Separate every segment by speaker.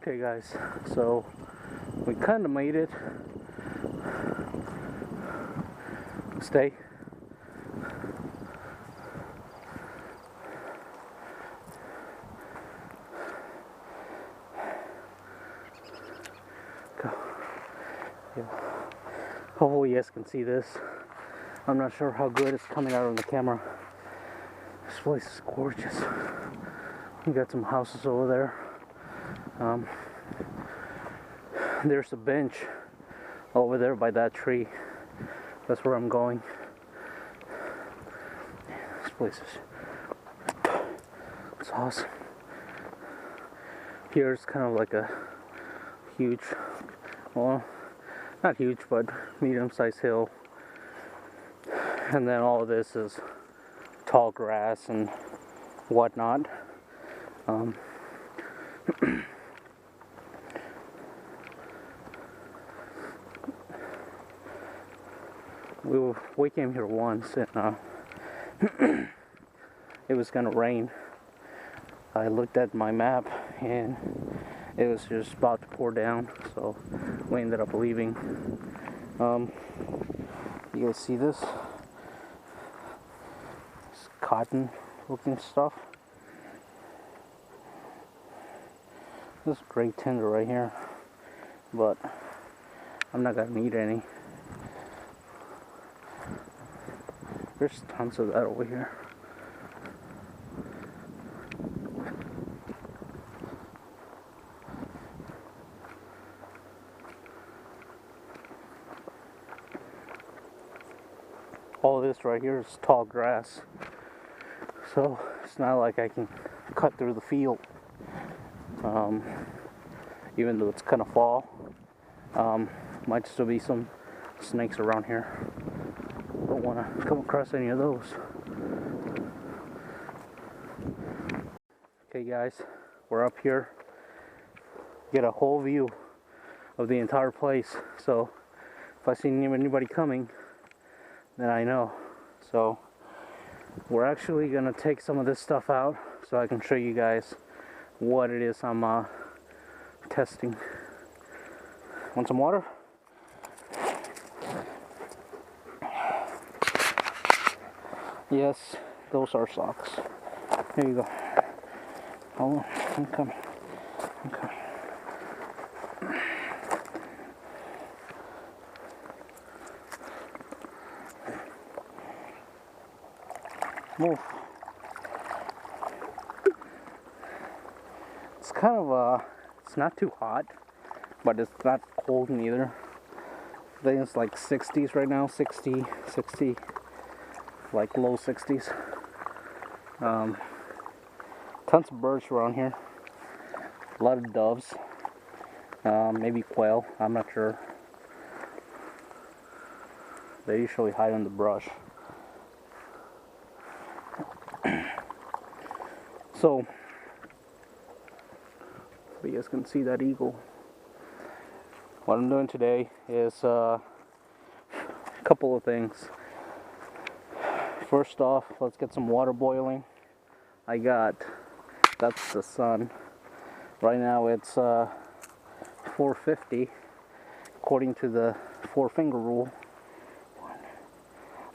Speaker 1: Okay guys, so we kind of made it. Stay. Go. Yeah. Hopefully you guys can see this. I'm not sure how good it's coming out on the camera. This place is gorgeous. You got some houses over there. There's a bench over there by that tree. That's where I'm going. This place is, it's awesome. Here it's kind of like a huge, well, not huge, but medium-sized hill. And then all of this is tall grass and whatnot. We came here once and it was gonna rain. I looked at my map and it was just about to pour down, so we ended up leaving. You guys see this? It's cotton looking stuff. This is great tinder right here, but I'm not gonna need any. There's tons of that over here. All this right here is tall grass, so it's not like I can cut through the field. Even though it's kind of fall, might still be some snakes around here. Don't want to come across any of those. Okay guys, we're up here. Get a whole view of the entire place, so if I see anybody coming, then I know. So we're actually gonna take some of this stuff out so I can show you guys what it is I'm testing. Want some water? Yes, those are socks. Here you go. Hold on, I'm coming. I'm coming. Move. It's kind of it's not too hot, but it's not cold neither. I think it's like 60s right now, 60, like low 60s. Tons of birds around here. A lot of doves. Maybe quail, I'm not sure. They usually hide in the brush. So, you guys can see that eagle. What I'm doing today is a couple of things. First off, let's get some water boiling. That's the sun. Right now it's 4:50 according to the 4-finger rule.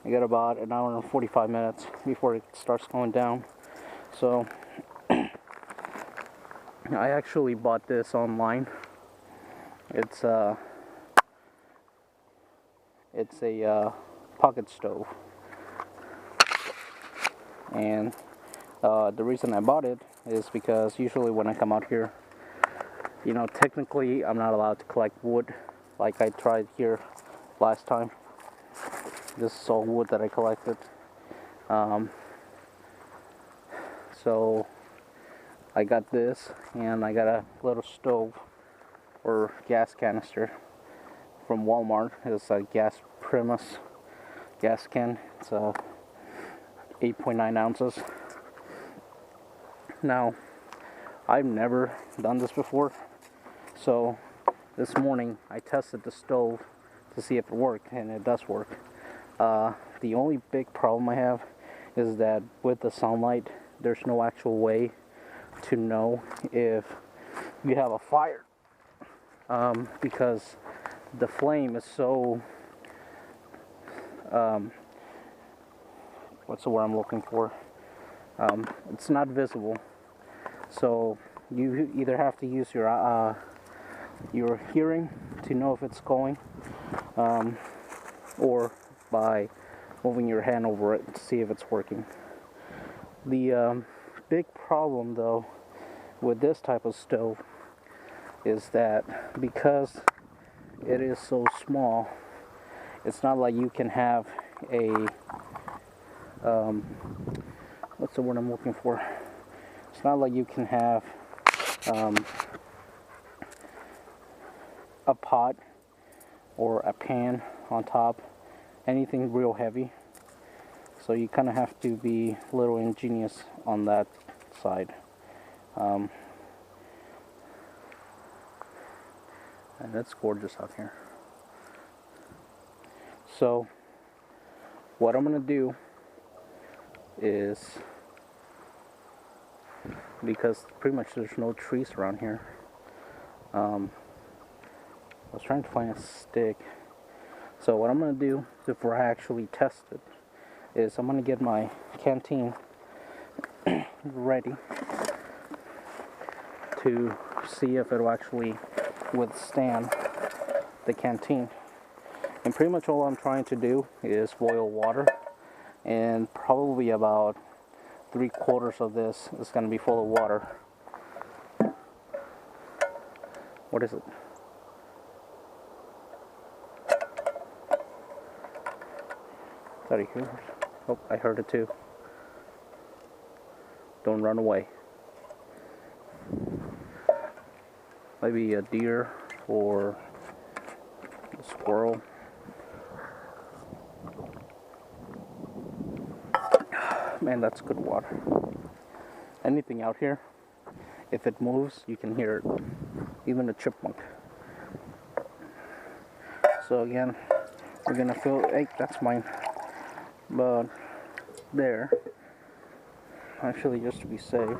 Speaker 1: I got about an hour and 45 minutes before it starts going down. So I actually bought this online. It's a pocket stove, and the reason I bought it is because usually when I come out here, you know, technically I'm not allowed to collect wood like I tried here last time. This is all wood that I collected. So I got this, and I got a little stove or gas canister from Walmart. It's a gas Primus gas can. It's 8.9 ounces. Now, I've never done this before, so this morning I tested the stove to see if it worked, and it does work. The only big problem I have is that with the sunlight, there's no actual way to know if you have a fire, because the flame is so, what's the word I'm looking for? It's not visible. So you either have to use your hearing to know if it's going, or by moving your hand over it to see if it's working. The big problem though with this type of stove is that because it is so small, it's not like you can have a what's the word I'm looking for? It's not like you can have a pot or a pan on top, anything real heavy. So you kind of have to be a little ingenious on that side. And it's gorgeous out here. So what I'm gonna do is, because pretty much there's no trees around here, I was trying to find a stick. So what I'm gonna do before I actually test it is I'm gonna get my canteen ready to see if it'll actually withstand the canteen. And pretty much all I'm trying to do is boil water, and probably about 3/4 of this is going to be full of water. What is it? Thought I heard it. Oh, I heard it too. Don't run away. Maybe a deer or a squirrel. Man, that's good water. Anything out here, if it moves, you can hear it. Even a chipmunk. So again, we're gonna fill. Hey, that's mine. But there, actually, just to be safe,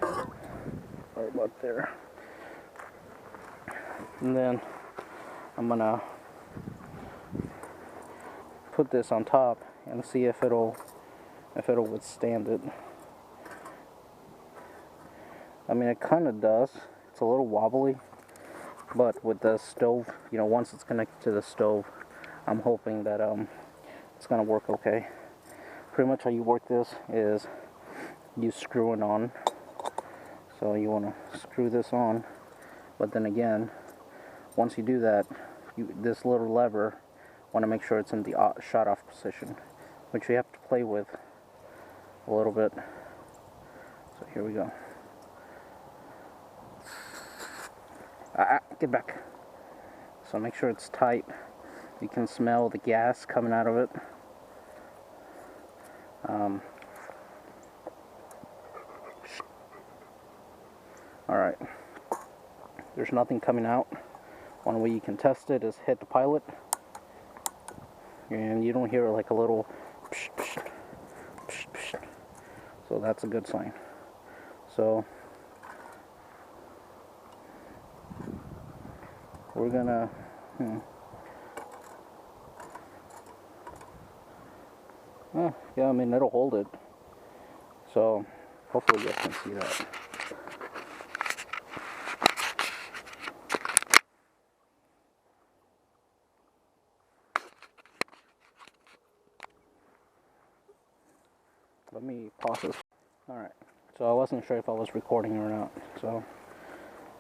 Speaker 1: right about there. And then I'm gonna put this on top and see if it'll withstand it. I mean, it kind of does. It's a little wobbly, but with the stove, you know, once it's connected to the stove, I'm hoping that it's gonna work okay. Pretty much how you work this is you screw it on. So you want to screw this on, but then again, once you do that, this little lever, want to make sure it's in the shut off position, which you have to play with a little bit. So here we go. Get back. So make sure it's tight. You can smell the gas coming out of it. Alright. There's nothing coming out. One way you can test it is hit the pilot. And you don't hear like a little psh, psh, psh, psh. So that's a good sign. So we're gonna yeah, I mean, it'll hold it. So hopefully you guys can see that. Let me pause this. Alright, so I wasn't sure if I was recording or not. So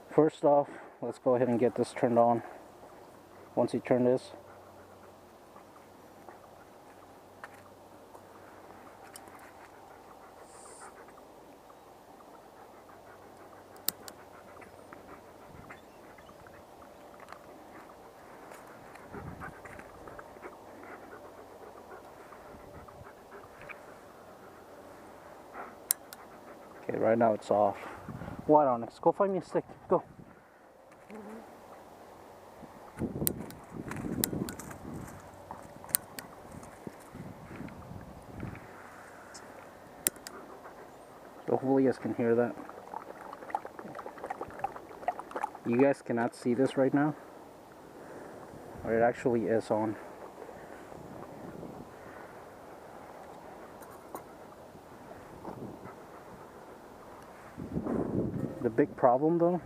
Speaker 1: first off, let's go ahead and get this turned on. Once you turn this, okay, right now it's off. White Onyx, go find me a stick. Go. So hopefully you guys can hear that. You guys cannot see this right now, or it actually is on. The big problem though,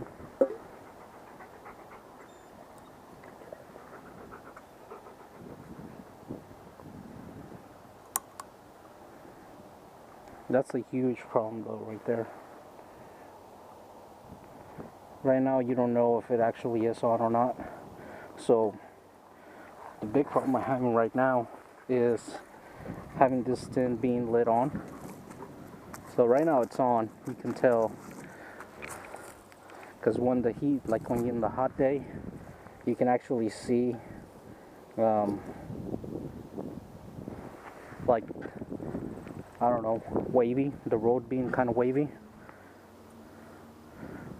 Speaker 1: that's a huge problem though right there. Right now you don't know if it actually is on or not. So the big problem I'm having right now is having this tin being lit on. So right now it's on, you can tell, because when the heat, like when you're in the hot day, you can actually see like, I don't know, wavy, the road being kind of wavy.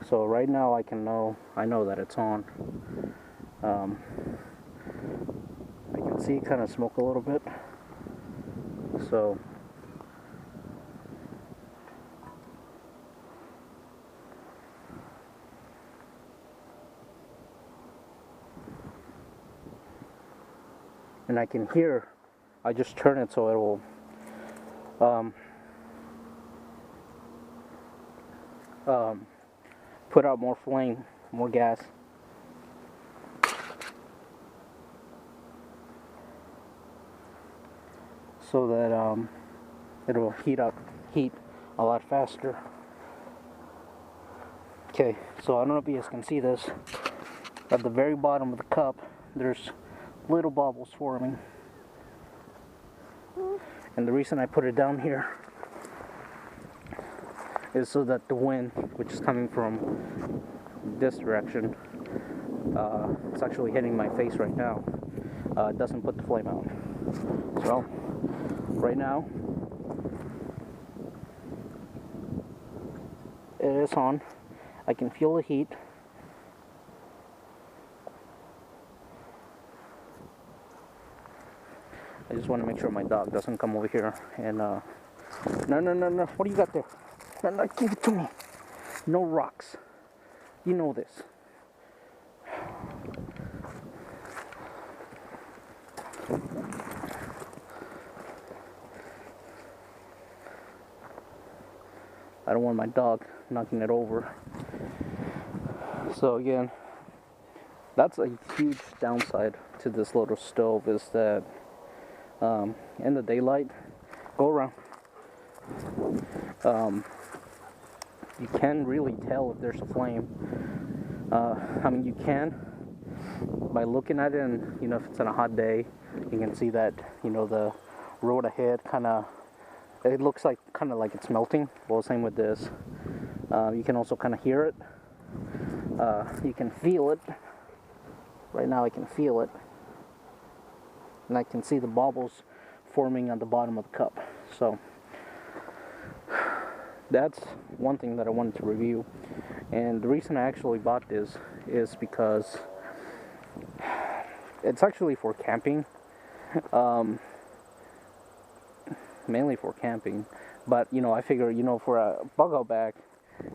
Speaker 1: So right now I know that it's on. I can see kind of smoke a little bit. So and I can hear, I just turn it so it will put out more flame, more gas. So that it will heat a lot faster. Okay, so I don't know if you guys can see this. At the very bottom of the cup, there's little bubbles forming. And the reason I put it down here is so that the wind, which is coming from this direction, it's actually hitting my face right now, doesn't put the flame out. So, right now, it is on. I can feel the heat. I just want to make sure my dog doesn't come over here and, no, what do you got there? No, give it to me. No rocks. You know this. I don't want my dog knocking it over. So again, that's a huge downside to this little stove, is that in the daylight, go around, you can really tell if there's a flame. I mean, you can by looking at it, and if it's on a hot day, you can see that the road ahead it looks like it's melting. Well, same with this. You can also kind of hear it. You can feel it. Right now I can feel it. And I can see the bubbles forming on the bottom of the cup. So that's one thing that I wanted to review. And the reason I actually bought this is because it's actually for camping. Mainly for camping. But, I figure, for a bug out bag,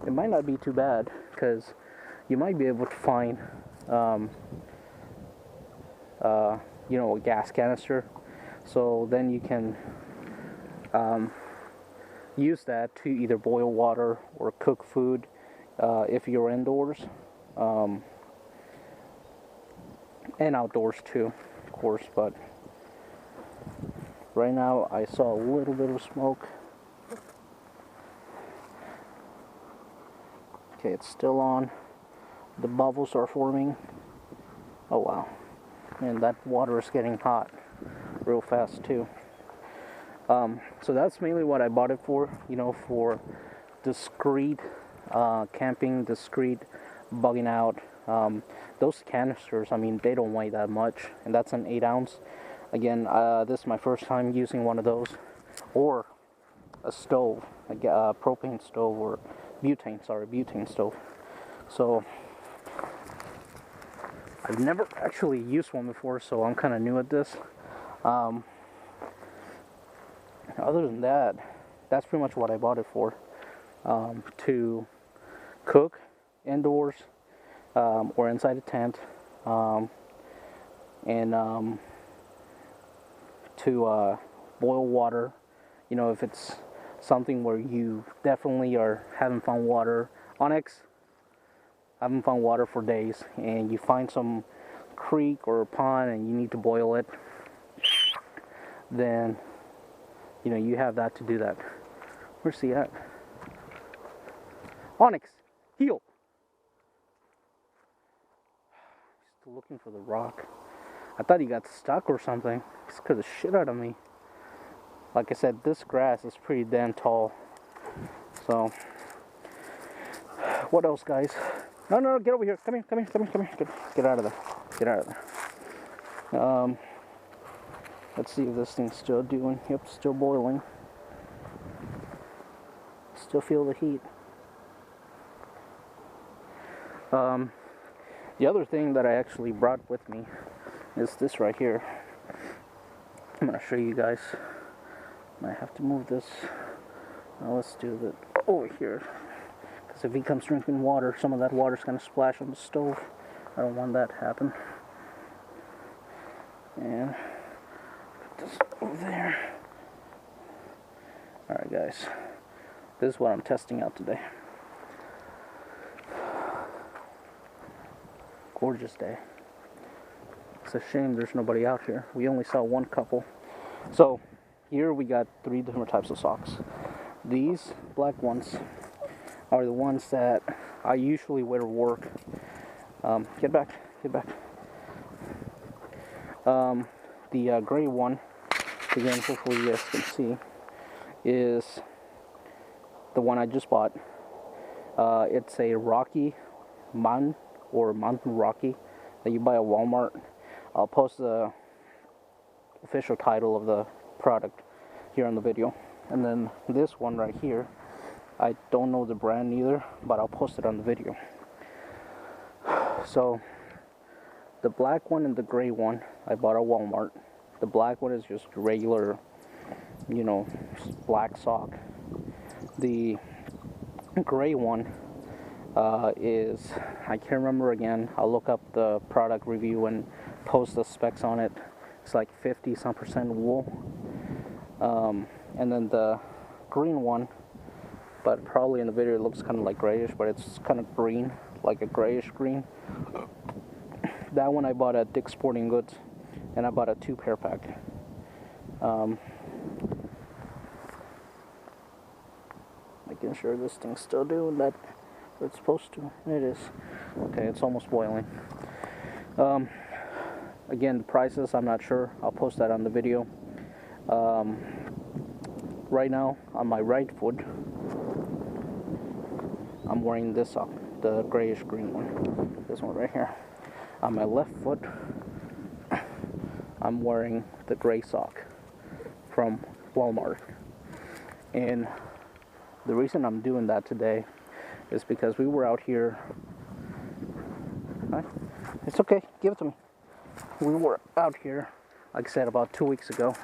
Speaker 1: it might not be too bad, because you might be able to find, a gas canister. So then you can use that to either boil water or cook food if you're indoors, and outdoors too, of course. But right now I saw a little bit of smoke. Okay, it's still on. The bubbles are forming. Oh wow. And that water is getting hot real fast too. So that's mainly what I bought it for, for discrete camping, discrete bugging out. Those canisters, I mean, they don't weigh that much, and that's an 8-ounce. Again, this is my first time using one of those, or a stove, like a propane stove, or butane stove. So I've never actually used one before, so I'm kind of new at this. Other than that, that's pretty much what I bought it for. To cook indoors, or inside a tent, and to boil water. You know, if it's something where you definitely haven't found water. Onyx, haven't found water for days, and you find some creek or pond and you need to boil it, then you know you have that to do that. Where's he at? Onyx, heel. Still looking for the rock. I thought he got stuck or something. He scared the shit out of me. Like I said, this grass is pretty damn tall. So, what else, guys? No, get over here. Come here. Get out of there. Get out of there. Let's see if this thing's still doing. Yep, still boiling. Still feel the heat. The other thing that I actually brought with me is this right here. I'm gonna show you guys. I have to move this. Now let's do that over here. Because if he comes drinking water, some of that water's gonna splash on the stove. I don't want that to happen. And put this over there. Alright guys, this is what I'm testing out today. Gorgeous day. It's a shame there's nobody out here. We only saw one couple. So here we got 3 different types of socks. These black ones are the ones that I usually wear to work. Get back. The gray one, again, hopefully you guys can see, is the one I just bought. It's a Rocky Mountain or Mountain Rocky that you buy at Walmart. I'll post the official title of the product here on the video. And then this one right here, I don't know the brand either, but I'll post it on the video. So the black one and the gray one I bought at Walmart. The black one is just regular, you know, black sock. The gray one is, I can't remember again. I'll look up the product review and post the specs on it. It's like 50% wool. And then the green one, but probably in the video it looks kind of like grayish, but it's kind of green, like a grayish green. That one I bought at Dick's Sporting Goods, and I bought a 2-pair pack. Making sure this thing's still doing that what it's supposed to. It is. Okay, it's almost boiling. Again, the prices, I'm not sure. I'll post that on the video. Right now, on my right foot, I'm wearing this sock, the grayish green one. This one right here. On my left foot, I'm wearing the gray sock from Walmart. And the reason I'm doing that today is because we were out here. It's okay, give it to me. We were out here, like I said, about 2 weeks ago.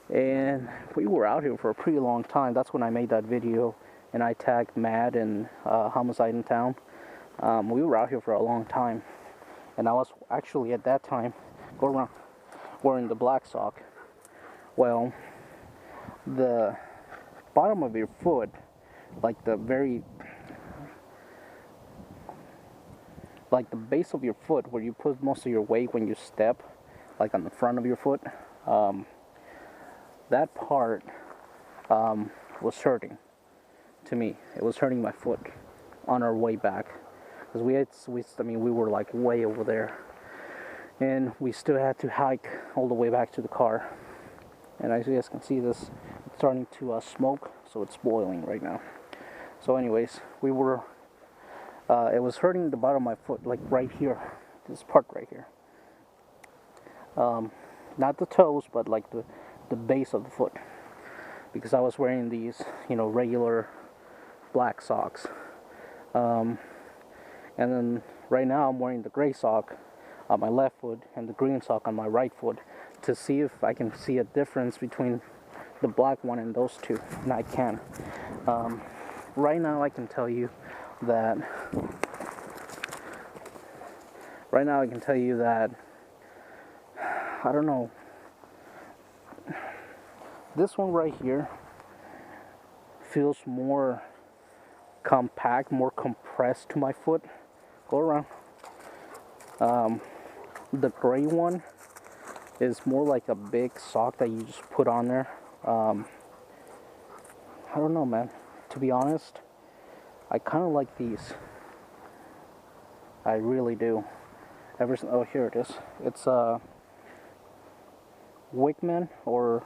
Speaker 1: And we were out here for a pretty long time. That's when I made that video and I tagged Matt and Homicide in Town. We were out here for a long time, and I was actually at that time wearing the black sock. Well, the bottom of your foot, like the base of your foot where you put most of your weight when you step, like on the front of your foot, that part was hurting to me. It was hurting my foot on our way back, because we were like way over there, and we still had to hike all the way back to the car. And as you guys can see, this it's starting to smoke, so it's boiling right now. So anyways, we were it was hurting the bottom of my foot, like right here, this part right here, not the toes, but like the base of the foot, because I was wearing these, you know, regular black socks. And then right now I'm wearing the gray sock on my left foot and the green sock on my right foot, to see if I can see a difference between the black one and those two, and I can. Right now I can tell you that I don't know, this one right here feels more compact, more compressed to my foot. Go around. The gray one is more like a big sock that you just put on there. I don't know, man. To be honest, I kind of like these. I really do. Oh, here it is. It's Wickman or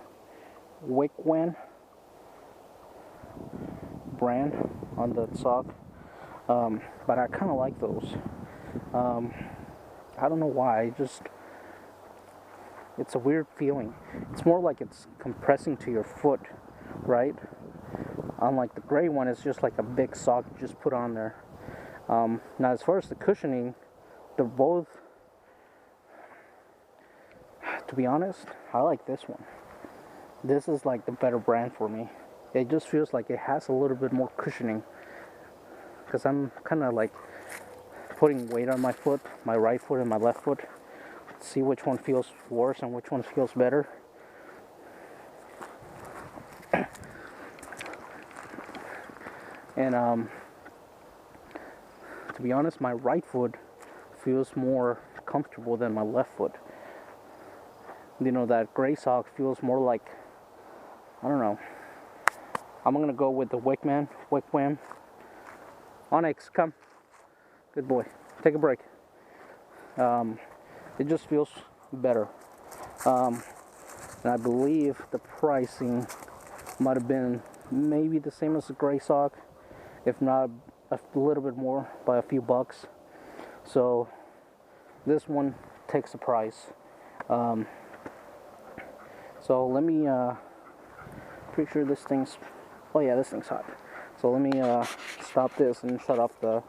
Speaker 1: Wickwen brand on the sock. But I kind of like those. I don't know why. It's a weird feeling. It's more like it's compressing to your foot, right? Unlike the gray one, it's just like a big sock you just put on there. Now, as far as the cushioning, they're both, to be honest, I like this one. This is like the better brand for me. It just feels like it has a little bit more cushioning, because I'm kind of like putting weight on my foot, my right foot and my left foot. See which one feels worse and which one feels better. And to be honest, my right foot feels more comfortable than my left foot. You know, that gray sock feels more like, I don't know. I'm gonna go with the Wickwam. Onyx, come. Good boy. Take a break. It just feels better. And I believe the pricing might have been maybe the same as the gray sock, if not a little bit more by a few bucks. So this one takes the price. So let me, pretty sure this thing's, oh yeah, this thing's hot. So let me stop this and shut off the